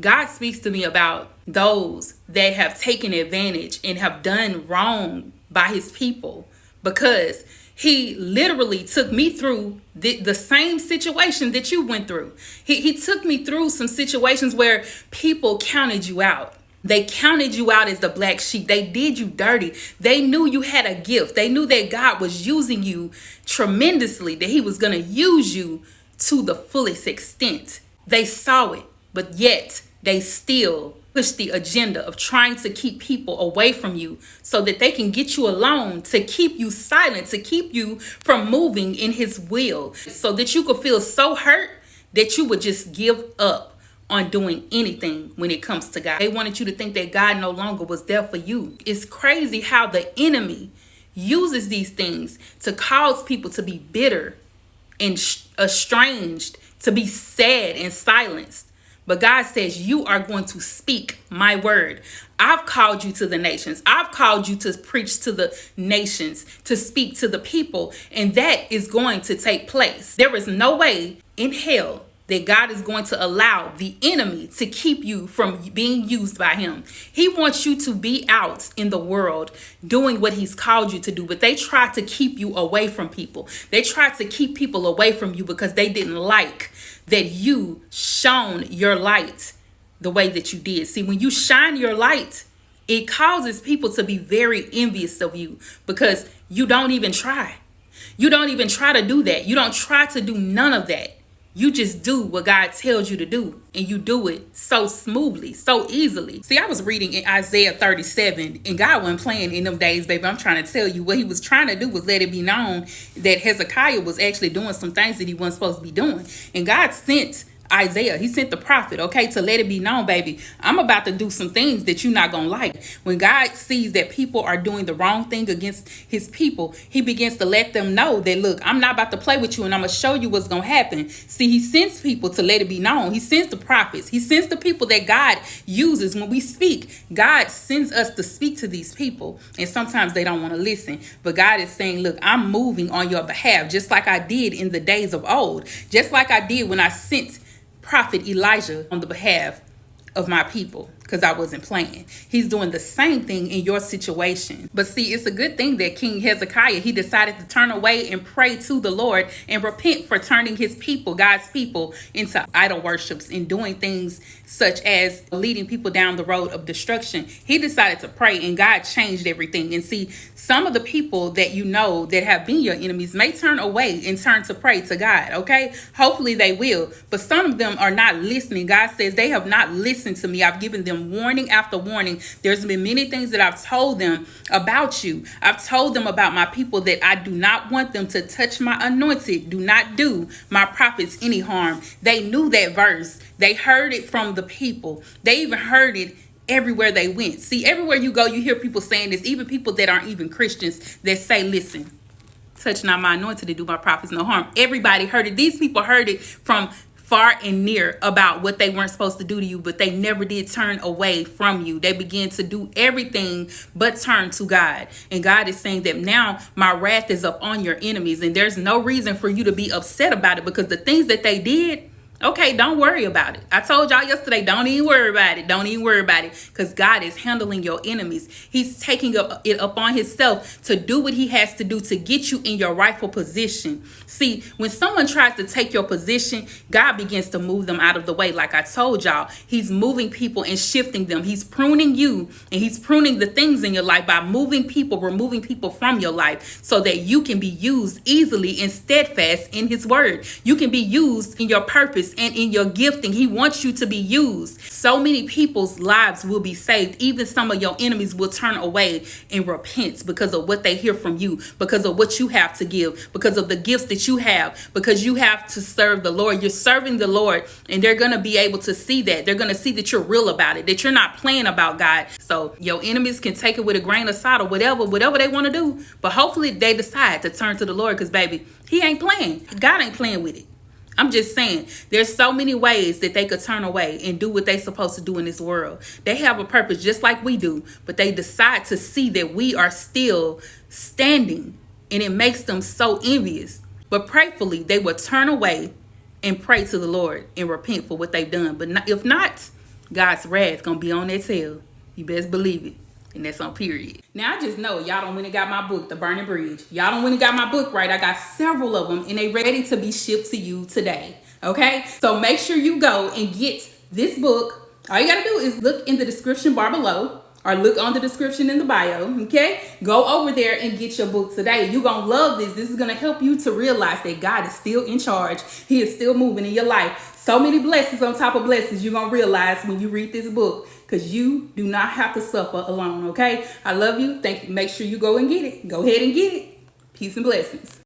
God speaks to me about those that have taken advantage and have done wrong by his people, because he literally took me through the same situation that you went through. He took me through some situations where people counted you out. They counted you out as the black sheep. They did you dirty. They knew you had a gift. They knew that God was using you tremendously, that he was going to use you to the fullest extent. They saw it, but yet they still push the agenda of trying to keep people away from you so that they can get you alone, to keep you silent, to keep you from moving in his will, so that you could feel so hurt that you would just give up on doing anything when it comes to God. They wanted you to think that God no longer was there for you. It's crazy how the enemy uses these things to cause people to be bitter and estranged, to be sad and silenced. But God says, you are going to speak my word. I've called you to the nations. I've called you to preach to the nations, to speak to the people. And that is going to take place. There is no way in hell that God is going to allow the enemy to keep you from being used by him. He wants you to be out in the world doing what he's called you to do, but they try to keep you away from people. They try to keep people away from you because they didn't like that you shone your light the way that you did. See, when you shine your light, it causes people to be very envious of you because you don't even try. You don't even try to do that. You don't try to do none of that. You just do what God tells you to do, and you do it so smoothly, so easily. See, I was reading in Isaiah 37, and God wasn't playing in them days, baby. I'm trying to tell you, what he was trying to do was let it be known that Hezekiah was actually doing some things that he wasn't supposed to be doing. And God sent Isaiah, he sent the prophet, okay, to let it be known, baby, I'm about to do some things that you're not gonna like. When God sees that people are doing the wrong thing against his people, he begins to let them know that, look, I'm not about to play with you, and I'm gonna show you what's gonna happen. See, he sends people to let it be known. He sends the prophets. He sends the people that God uses when we speak. God sends us to speak to these people, and sometimes they don't want to listen. But God is saying, look, I'm moving on your behalf, just like I did in the days of old, just like I did when I sent Prophet Elijah on the behalf of my people, because I wasn't playing. He's doing the same thing in your situation. But see, it's a good thing that King Hezekiah, he decided to turn away and pray to the Lord and repent for turning his people, God's people, into idol worships and doing things such as leading people down the road of destruction. He decided to pray, and God changed everything. And see, some of the people that you know that have been your enemies may turn away and turn to pray to God, okay? Hopefully they will. But some of them are not listening. God says they have not listened to me. I've given them warning after warning. There's been many things that I've told them about you. I've told them about my people, that I do not want them to touch my anointed. Do not do my prophets any harm. They knew that verse. They heard it from the people. They even heard it everywhere they went. See, everywhere you go, you hear people saying this, even people that aren't even Christians, that say, listen, touch not my anointed to do my prophets no harm. Everybody heard it. These people heard it from far and near about what they weren't supposed to do to you, but they never did turn away from you. They began to do everything but turn to God. And God is saying that now my wrath is up on your enemies, and there's no reason for you to be upset about it, because the things that they did, okay, don't worry about it. I told y'all yesterday, don't even worry about it. Don't even worry about it, because God is handling your enemies. He's taking it upon himself to do what he has to do to get you in your rightful position. See, when someone tries to take your position, God begins to move them out of the way. Like I told y'all, he's moving people and shifting them. He's pruning you, and he's pruning the things in your life by moving people, removing people from your life, so that you can be used easily and steadfast in his word. You can be used in your purpose and in your gifting. He wants you to be used. So many people's lives will be saved. Even some of your enemies will turn away and repent because of what they hear from you, because of what you have to give, because of the gifts that you have, because you have to serve the Lord. You're serving the Lord, and they're going to be able to see that. They're going to see that you're real about it, that you're not playing about God. So your enemies can take it with a grain of salt or whatever they want to do. But hopefully they decide to turn to the Lord, because baby, he ain't playing. God ain't playing with it. I'm just saying, there's so many ways that they could turn away and do what they're supposed to do in this world. They have a purpose just like we do, but they decide to see that we are still standing, and it makes them so envious. But prayerfully, they will turn away and pray to the Lord and repent for what they've done. But if not, God's wrath gonna be on that tail. You best believe it. And that's on period. Now, I just know y'all don't went and got my book, The Burning Bridge. Y'all don't went and got my book, right? I got several of them, and they ready to be shipped to you today. Okay? So make sure you go and get this book. All you gotta do is look in the description bar below, or look on the description in the bio, okay? Go over there and get your book today. You're gonna love this. This is gonna help you to realize that God is still in charge. He is still moving in your life. So many blessings on top of blessings you're gonna realize when you read this book, because you do not have to suffer alone, okay? I love you. Thank you. Make sure you go and get it. Go ahead and get it. Peace and blessings.